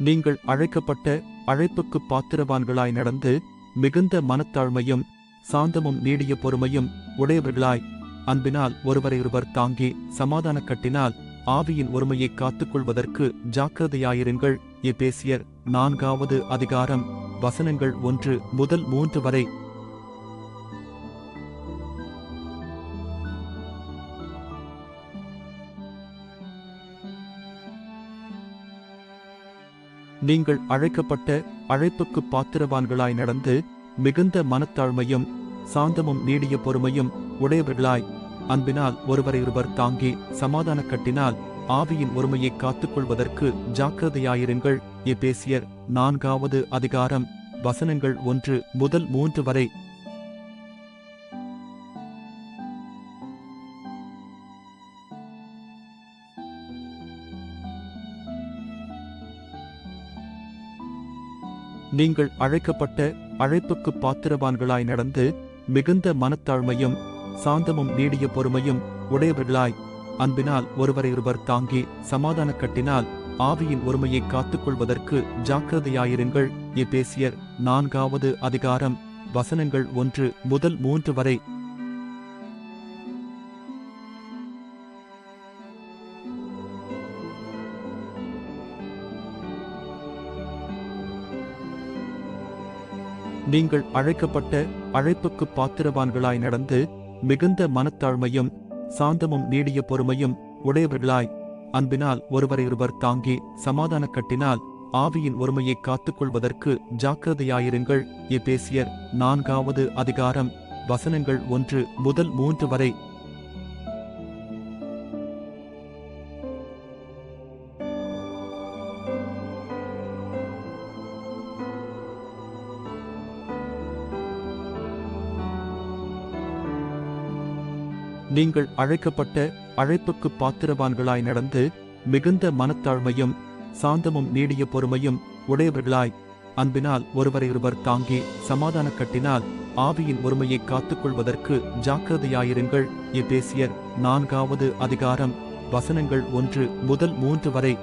நீங்கள் அழைக்கப்பட்ட அழைப்புக்கு பாத்திரவான்களாய் நடந்து மிகுந்த மனத்தாழ்மையும் சாந்தமும் நீடிய பொறுமையும் உடையவர்களாய் அன்பினால் ஒருவரையொருவர் தாங்கி சமாதான கட்டினால் ஆவியின் ஒருமையை காத்துக்கொள்வதற்கு ஜாக்கிரதையாயிருங்கள். எபேசியர் 4வது அதிகாரம் வசனங்கள் 1 முதல் 3 வரை. நீங்கள் அழைக்கப்பட்ட அழைப்புக்கு பாத்திரவான்களாய் நடந்து மிகுந்த மனத்தாழ்மையும் சாந்தமும் நீடிய பொறுமையும் உடையவர்களாய் அன்பினால் ஒருவரையொருவர் தாங்கி சமாதான கட்டினால் ஆவியின் ஒருமையை காத்துக்கொள்வதற்கு ஜாக்கிரதையாயிருங்கள். எபேசியர் 4வது அதிகாரம் வசனங்கள் 1 முதல் 3 வரை. நீங்கள் அழைக்கப்பட்ட அழைப்புக்கு பாத்திரவான்களாய் நடந்து மிகுந்த மனத்தாழ்மையும் சாந்தமும் நீடிய பொறுமையும் உடையவர்களாய் அன்பினால் ஒருவரையொருவர் தாங்கி சமாதான கட்டினால் ஆவியின் ஒருமையை காத்துக்கொள்வதற்கு ஜாக்கிரதையாயிருங்கள். எபேசியர் 4வது அதிகாரம் வசனங்கள் 1 முதல் 3 வரை. நீங்கள் அழைக்கப்பட்ட அழைப்புக்கு பாத்திரவான்களாய் நடந்து மிகுந்த மனத்தாழ்மையும் சாந்தமும் நீடிய பொறுமையும் உடையவர்களாய் அன்பினால் ஒருவரையொருவர் தாங்கி சமாதான கட்டினால் ஆவியின் ஒருமையை காத்துக்கொள்வதற்கு ஜாக்கிரதையாயிருங்கள். எபேசியர் 4வது அதிகாரம் வசனங்கள் 1 முதல் 3 வரை. நீங்கள் அழைக்கப்பட்ட அழைப்புக்கு பாத்திரவான்களாய் நடந்து மிகுந்த மனத்தாழ்மையும் சாந்தமும் நீடிய பொறுமையும் உடையவர்களாய் அன்பினால் ஒருவரையொருவர் தாங்கி சமாதான கட்டினால் ஆவியின் ஒருமையை காத்துக்கொள்வதற்கு ஜாக்கிரதையாயிருங்கள். எபேசியர் 4வது அதிகாரம் வசனங்கள் 1 முதல் 3 வரை.